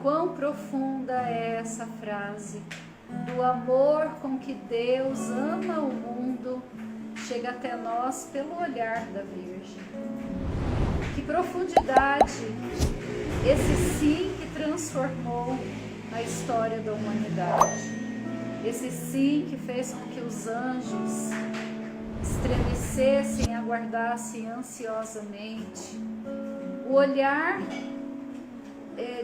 quão profunda é essa frase, do amor com que Deus ama o mundo, chega até nós pelo olhar da Virgem. Que profundidade esse sim que transformou a história da humanidade. Esse sim que fez com que os anjos estremecessem e aguardassem ansiosamente. O olhar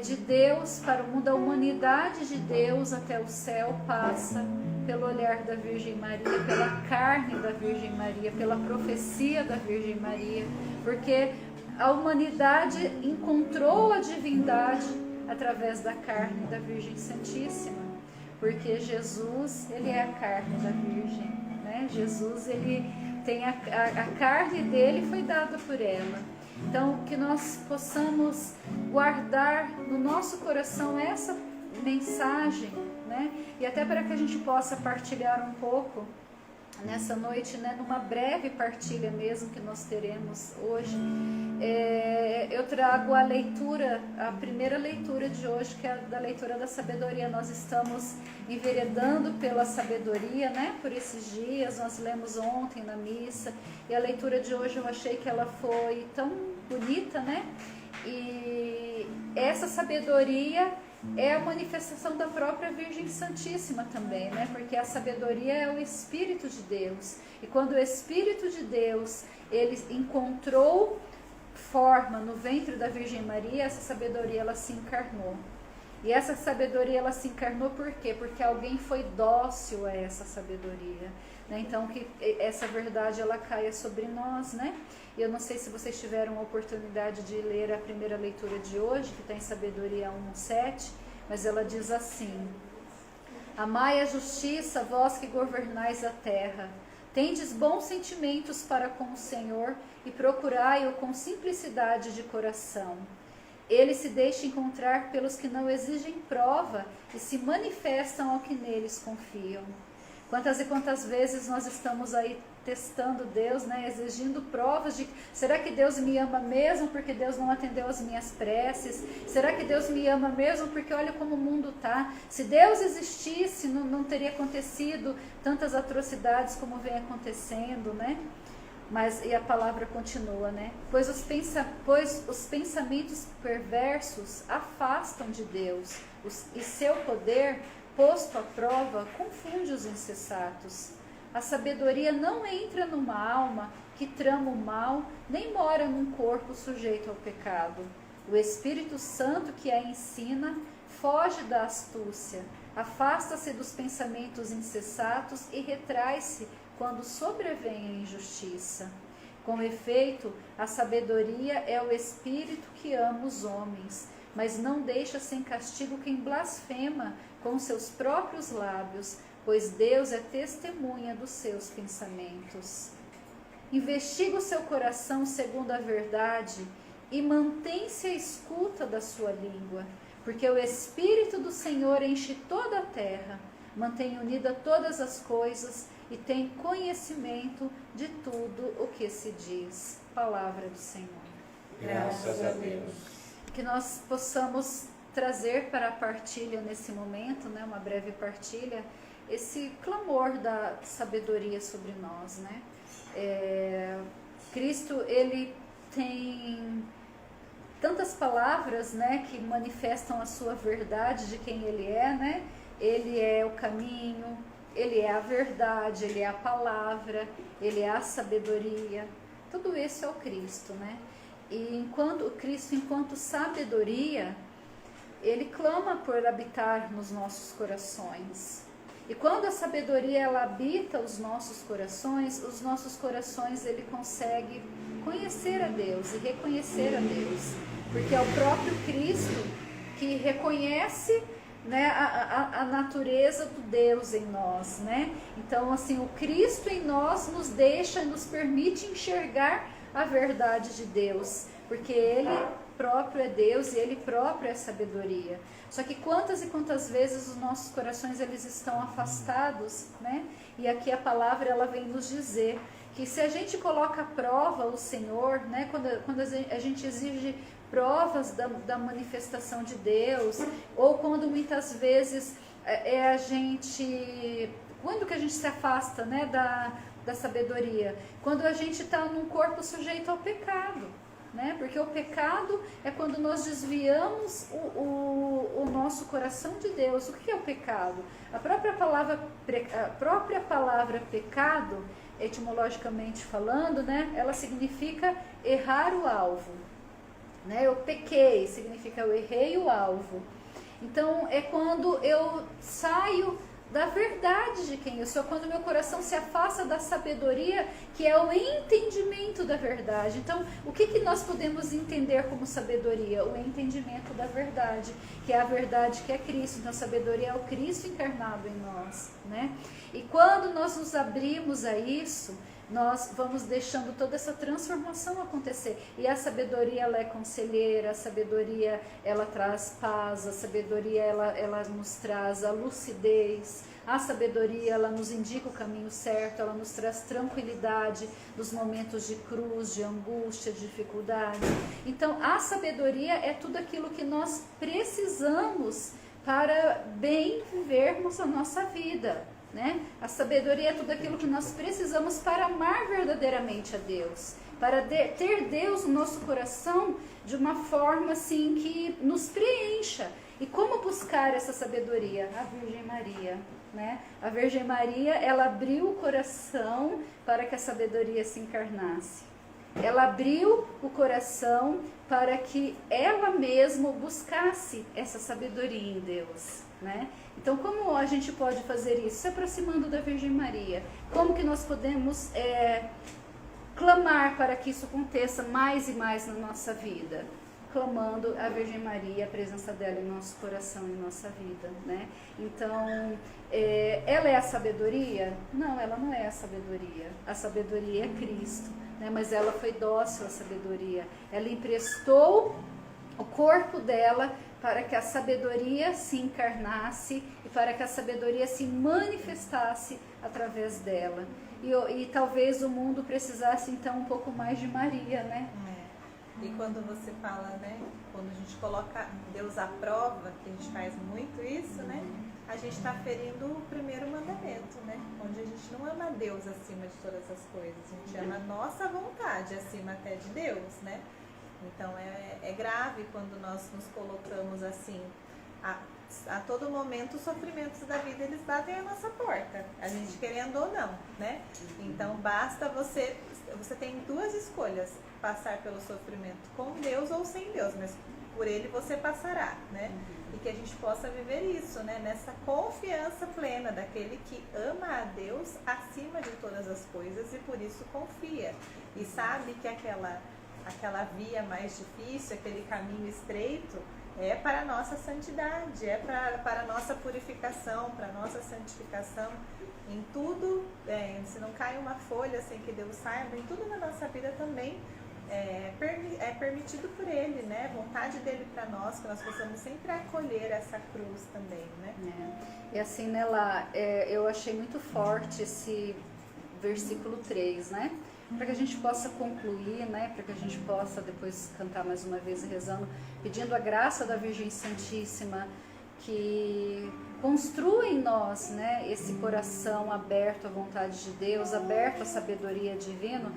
de Deus para o mundo, a humanidade de Deus até o céu passa pelo olhar da Virgem Maria, pela carne da Virgem Maria, pela profecia da Virgem Maria, porque a humanidade encontrou a divindade através da carne da Virgem Santíssima, porque Jesus, ele é a carne da Virgem, né? Jesus, ele tem a carne dele foi dada por ela. Então, que nós possamos guardar no nosso coração essa mensagem, né? E até para que a gente possa partilhar um pouco nessa noite, né? Numa breve partilha mesmo que nós teremos hoje. Eu trago a leitura, a primeira leitura de hoje, que é da leitura da sabedoria. Nós estamos enveredando pela sabedoria, né? Por esses dias, nós lemos ontem na missa, e a leitura de hoje eu achei que ela foi tão bonita, né? E essa sabedoria é a manifestação da própria Virgem Santíssima também, né? Porque a sabedoria é o Espírito de Deus, e quando o Espírito de Deus, ele encontrou forma no ventre da Virgem Maria, essa sabedoria ela se encarnou. E essa sabedoria ela se encarnou por quê? Porque alguém foi dócil a essa sabedoria, né? Então que essa verdade ela caia sobre nós, né? E eu não sei se vocês tiveram a oportunidade de ler a primeira leitura de hoje, que está em Sabedoria 1:7, mas ela diz assim: amai a justiça, vós que governais a terra. Tendes bons sentimentos para com o Senhor e procurai-o com simplicidade de coração. Ele se deixa encontrar pelos que não exigem prova e se manifestam ao que neles confiam. Quantas e quantas vezes nós estamos aí testando Deus, né, exigindo provas de será que Deus me ama mesmo porque Deus não atendeu as minhas preces? Será que Deus me ama mesmo porque olha como o mundo está? Se Deus existisse, não teria acontecido tantas atrocidades como vem acontecendo, né? Mas, e a palavra continua, né? Pois os pensamentos perversos afastam de Deus, e seu poder, posto à prova, confunde os insensatos. A sabedoria não entra numa alma que trama o mal, nem mora num corpo sujeito ao pecado. O Espírito Santo que a ensina foge da astúcia, afasta-se dos pensamentos insensatos e retrai-se quando sobrevém a injustiça. Com efeito, a sabedoria é o Espírito que ama os homens, mas não deixa sem castigo quem blasfema com seus próprios lábios, pois Deus é testemunha dos seus pensamentos. Investiga o seu coração segundo a verdade e mantém-se à escuta da sua língua, porque o Espírito do Senhor enche toda a terra, mantém unida todas as coisas e tem conhecimento de tudo o que se diz. Palavra do Senhor. Graças a Deus. Que nós possamos trazer para a partilha nesse momento, né, uma breve partilha, esse clamor da sabedoria sobre nós, né? Cristo, ele tem tantas palavras, né, que manifestam a sua verdade de quem ele é, né? Ele é o caminho, ele é a verdade, ele é a palavra, ele é a sabedoria. Tudo isso é o Cristo, né? E enquanto o Cristo, enquanto sabedoria, ele clama por habitar nos nossos corações. E quando a sabedoria ela habita os nossos corações ele consegue conhecer a Deus e reconhecer a Deus, porque é o próprio Cristo que reconhece, né, a natureza do Deus em nós, né? Então, assim, o Cristo em nós nos deixa, nos permite enxergar a verdade de Deus, porque Ele próprio é Deus e Ele próprio é sabedoria. Só que quantas e quantas vezes os nossos corações eles estão afastados, né? E aqui a palavra ela vem nos dizer que se a gente coloca à prova o Senhor, né? Quando a gente exige provas da manifestação de Deus, ou quando muitas vezes a gente... Quando que a gente se afasta, né, da sabedoria? Quando a gente está num corpo sujeito ao pecado, né? Porque o pecado é quando nós desviamos o nosso coração de Deus. O que é o pecado? A própria palavra pecado, etimologicamente falando, né, ela significa errar o alvo, né? Eu pequei, significa eu errei o alvo. Então é quando eu saio da verdade de quem eu sou, quando meu coração se afasta da sabedoria, que é o entendimento da verdade. Então, o que nós podemos entender como sabedoria? O entendimento da verdade, que é a verdade que é Cristo. Então, a sabedoria é o Cristo encarnado em nós, né? E quando nós nos abrimos a isso, nós vamos deixando toda essa transformação acontecer. E a sabedoria, ela é conselheira, a sabedoria, ela traz paz, a sabedoria, ela nos traz a lucidez, a sabedoria, ela nos indica o caminho certo, ela nos traz tranquilidade nos momentos de cruz, de angústia, de dificuldade. Então, a sabedoria é tudo aquilo que nós precisamos para bem vivermos a nossa vida, né? A sabedoria é tudo aquilo que nós precisamos para amar verdadeiramente a Deus, para ter Deus no nosso coração de uma forma assim que nos preencha. E como buscar essa sabedoria? A Virgem Maria, né? A Virgem Maria, ela abriu o coração para que a sabedoria se encarnasse. Ela abriu o coração para que ela mesma buscasse essa sabedoria em Deus, né? Então, como a gente pode fazer isso? Se aproximando da Virgem Maria. Como que nós podemos clamar para que isso aconteça mais e mais na nossa vida? Clamando a Virgem Maria, a presença dela em nosso coração, em nossa vida, né? Então, ela é a sabedoria? Não, ela não é a sabedoria. A sabedoria é Cristo, né? Mas ela foi dócil à sabedoria. Ela emprestou o corpo dela para que a sabedoria se encarnasse e para que a sabedoria se manifestasse através dela. E talvez o mundo precisasse então um pouco mais de Maria, né? E quando você fala, né, quando a gente coloca Deus à prova, que a gente faz muito isso, né, a gente está ferindo o primeiro mandamento, né, onde a gente não ama Deus acima de todas as coisas, a gente ama a nossa vontade acima até de Deus, né. Então é grave quando nós nos colocamos assim, a todo momento os sofrimentos da vida eles batem a nossa porta, a gente querendo ou não, né? Então basta você tem duas escolhas, passar pelo sofrimento com Deus ou sem Deus, mas por ele você passará, né? E que a gente possa viver isso, né? Nessa confiança plena daquele que ama a Deus acima de todas as coisas e por isso confia e sabe que aquela via mais difícil, aquele caminho estreito, é para a nossa santidade, é para a nossa purificação, para a nossa santificação. Em tudo, se não cai uma folha sem que Deus saiba, em tudo na nossa vida também é permitido por Ele, né? Vontade dele para nós, que nós possamos sempre acolher essa cruz também, né? E assim, né, eu achei muito forte esse versículo 3, né? Para que a gente possa concluir, né? Para que a gente possa depois cantar mais uma vez rezando, pedindo a graça da Virgem Santíssima que construa em nós, né, esse coração aberto à vontade de Deus, aberto à sabedoria divina.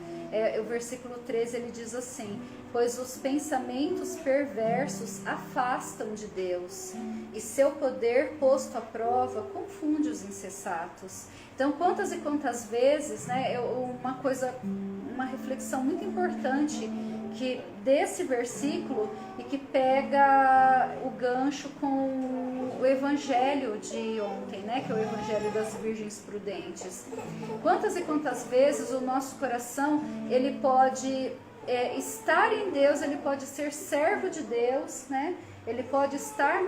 O versículo 13 ele diz assim: pois os pensamentos perversos afastam de Deus, e seu poder posto à prova confunde os insensatos. Então, quantas e quantas vezes, né, uma reflexão muito importante que desse versículo e que pega o gancho com o evangelho de ontem, né, que é o evangelho das Virgens Prudentes. Quantas e quantas vezes o nosso coração, ele pode estar em Deus, ele pode ser servo de Deus, né, ele pode estar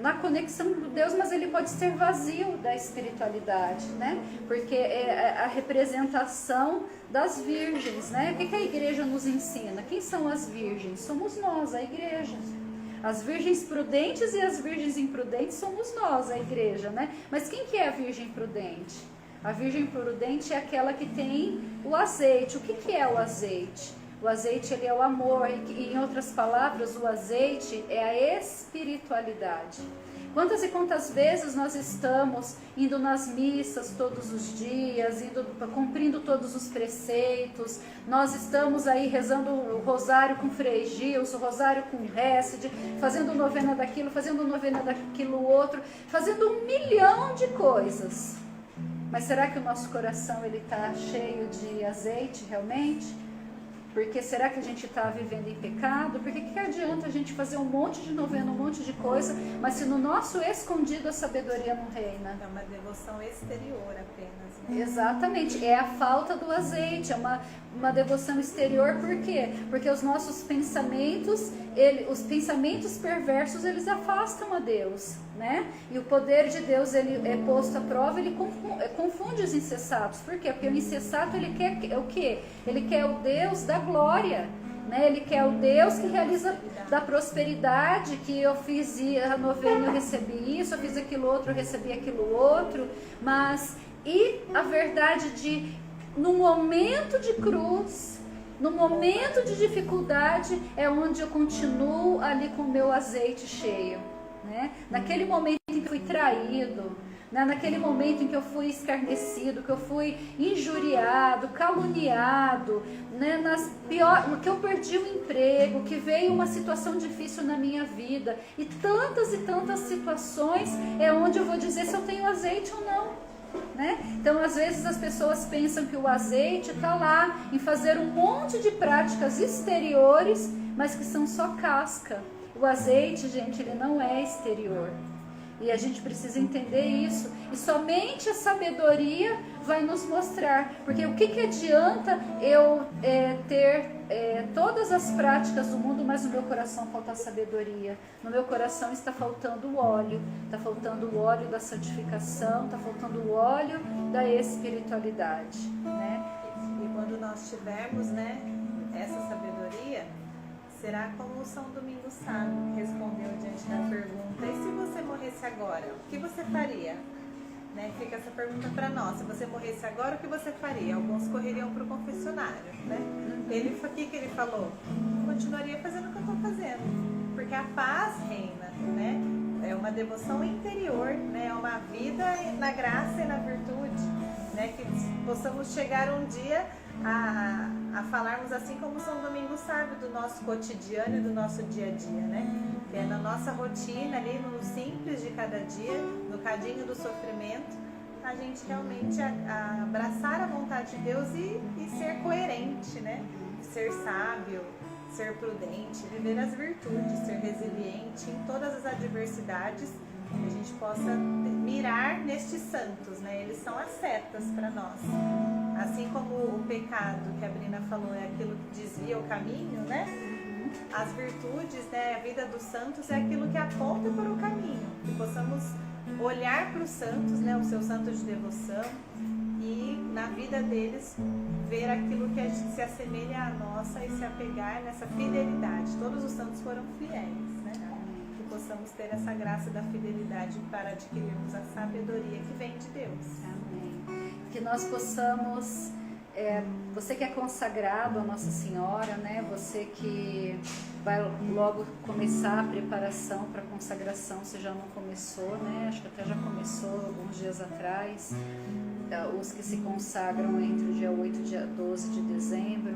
na conexão com Deus, mas ele pode ser vazio da espiritualidade, né? Porque é a representação das virgens, né? O que a igreja nos ensina? Quem são as virgens? Somos nós, a igreja. As virgens prudentes e as virgens imprudentes somos nós, a igreja, né? Mas quem que é a virgem prudente? A virgem prudente é aquela que tem o azeite. O que é o azeite? O azeite, ele é o amor, e em outras palavras, o azeite é a espiritualidade. Quantas e quantas vezes nós estamos indo nas missas todos os dias, cumprindo todos os preceitos, nós estamos aí rezando o rosário com Frei Gilson, o rosário com Hesed, fazendo novena daquilo, fazendo novena daquilo outro, fazendo 1 milhão de coisas. Mas será que o nosso coração ele está cheio de azeite realmente? Porque será que a gente está vivendo em pecado? Porque que adianta a gente fazer um monte de novena, um monte de coisa, mas se no nosso escondido a sabedoria não reina? É uma devoção exterior apenas, né? Exatamente, é a falta do azeite, é uma devoção exterior. Por quê? Porque os nossos pensamentos, os pensamentos perversos, eles afastam a Deus, né? E o poder de Deus, ele é posto à prova, ele confunde os insensatos. Por quê? Porque o insensato, ele quer o quê? Ele quer o Deus da glória, né? Ele quer o Deus que realiza da prosperidade, que eu fiz a novena, eu recebi isso, eu fiz aquilo outro, eu recebi aquilo outro, mas e a verdade de, no momento de cruz, no momento de dificuldade, é onde eu continuo ali com o meu azeite cheio, né? Naquele momento em que eu fui traído, né? Naquele momento em que eu fui escarnecido, que eu fui injuriado, caluniado, né? Que eu perdi o emprego, que veio uma situação difícil na minha vida, e tantas situações, é onde eu vou dizer se eu tenho azeite ou não. Né? Então, às vezes as pessoas pensam que o azeite está lá em fazer um monte de práticas exteriores, mas que são só casca. O azeite, gente, ele não é exterior. E a gente precisa entender isso. E somente a sabedoria vai nos mostrar. Porque o que adianta eu ter todas as práticas do mundo, mas no meu coração falta a sabedoria. No meu coração está faltando o óleo. Está faltando o óleo da santificação, está faltando o óleo da espiritualidade, né? E quando nós tivermos, né, essa sabedoria, será como o São Domingos Sábio que respondeu diante da pergunta: e se você morresse agora, o que você faria? Né? Fica essa pergunta para nós: se você morresse agora, o que você faria? Alguns correriam para o confessionário, né? O que ele falou? Continuaria fazendo o que eu estou fazendo, porque a paz reina, né? É uma devoção interior, né? É uma vida na graça e na virtude, né? Que possamos chegar um dia a falarmos assim como São Domingos Sábio, do nosso cotidiano e do nosso dia a dia, né? Que é na nossa rotina ali, no simples de cada dia, no cadinho do sofrimento, a gente realmente abraçar a vontade de Deus e ser coerente, né? Ser sábio, ser prudente, viver as virtudes, ser resiliente em todas as adversidades, que a gente possa mirar nestes santos, né? Eles são as setas para nós. Assim como o pecado, que a Brina falou, é aquilo que desvia o caminho, né? As virtudes, né? A vida dos santos é aquilo que aponta para o caminho. Que possamos olhar para os santos, né? O seu santo de devoção, e na vida deles ver aquilo que se assemelha à nossa e se apegar nessa fidelidade. Todos os santos foram fiéis, né? Que possamos ter essa graça da fidelidade para adquirirmos a sabedoria que vem de Deus. Amém. Que nós possamos, você que é consagrado a Nossa Senhora, né? Você que vai logo começar a preparação para a consagração, se já não começou, né? Acho que até já começou alguns dias atrás. Os que se consagram entre o dia 8 e o dia 12 de dezembro.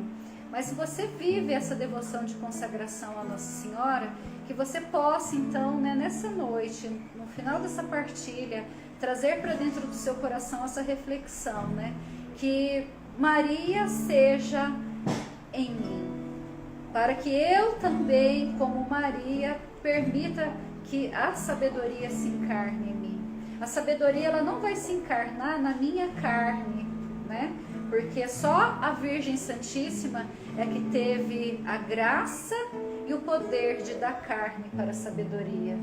Mas se você vive essa devoção de consagração à Nossa Senhora, que você possa então, né, nessa noite, no final dessa partilha, trazer para dentro do seu coração essa reflexão, né? Que Maria seja em mim, para que eu também, como Maria, permita que a sabedoria se encarne em mim. A sabedoria, ela não vai se encarnar na minha carne, né? Porque só a Virgem Santíssima é que teve a graça e o poder de dar carne para a sabedoria.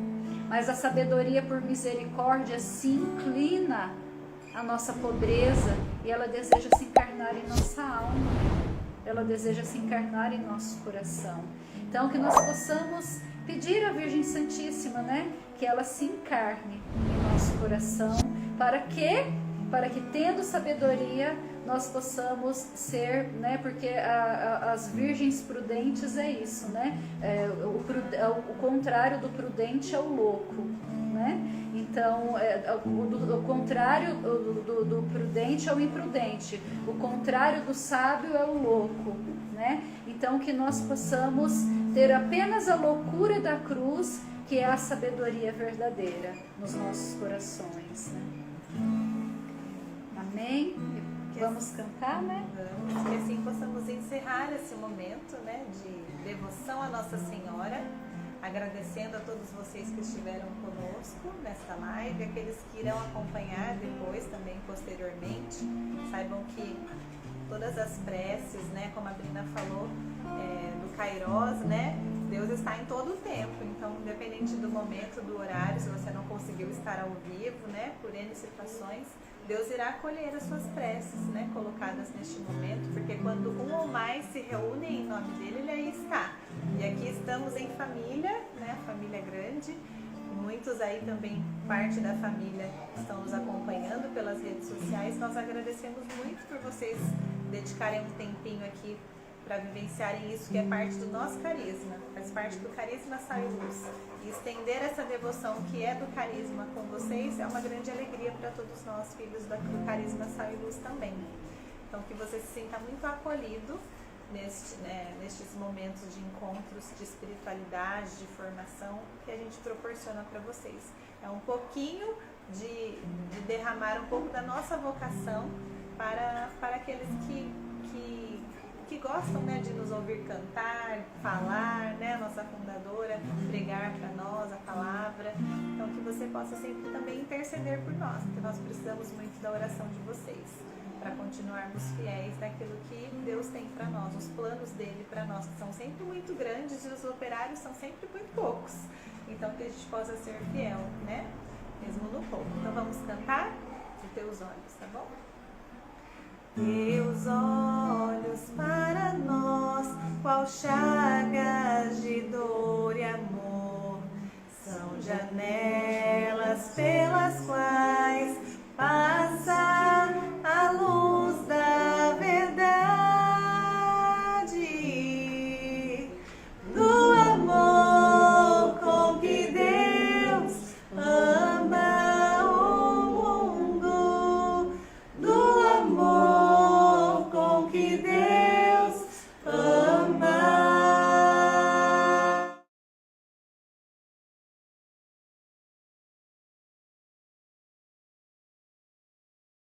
Mas a sabedoria, por misericórdia, se inclina à nossa pobreza e ela deseja se encarnar em nossa alma. Ela deseja se encarnar em nosso coração. Então, que nós possamos pedir à Virgem Santíssima, né, que ela se encarne em nosso coração, para que para que, tendo sabedoria, nós possamos ser, né? Porque as virgens prudentes é isso, né? O contrário do prudente é o louco, né? Então, o contrário do prudente é o imprudente, o contrário do sábio é o louco, né? Então, que nós possamos ter apenas a loucura da cruz, que é a sabedoria verdadeira nos nossos corações, né? Amém? Vamos cantar, né? Vamos, que assim possamos encerrar esse momento, né, de devoção à Nossa Senhora, agradecendo a todos vocês que estiveram conosco nesta live, aqueles que irão acompanhar depois também, posteriormente. Saibam que todas as preces, né, como a Brina falou, do Kairos, né, Deus está em todo o tempo. Então, independente do momento, do horário, se você não conseguiu estar ao vivo, né, por N situações, Deus irá acolher as suas preces, né, colocadas neste momento, porque quando um ou mais se reúnem em nome dele, ele aí está. E aqui estamos em família, né, família grande, e muitos aí também, parte da família, estão nos acompanhando pelas redes sociais. Nós agradecemos muito por vocês dedicarem um tempinho aqui para vivenciarem isso, que é parte do nosso carisma, faz parte do Carisma Sal e Luz. E estender essa devoção que é do carisma com vocês é uma grande alegria para todos nós, filhos do Carisma Sal e Luz também. Então, que você se sinta muito acolhido nestes momentos de encontros de espiritualidade, de formação que a gente proporciona para vocês. É um pouquinho de derramar um pouco da nossa vocação para aqueles que gostam, né, de nos ouvir cantar, falar, né, a nossa fundadora, pregar para nós a palavra. Então, que você possa sempre também interceder por nós, porque nós precisamos muito da oração de vocês, para continuarmos fiéis naquilo que Deus tem para nós, os planos dele para nós, que são sempre muito grandes e os operários são sempre muito poucos. Então, que a gente possa ser fiel, né, mesmo no pouco. Então, vamos cantar de teus olhos, tá bom? Teus olhos para nós, qual chagas de dor e amor, são janelas pelas quais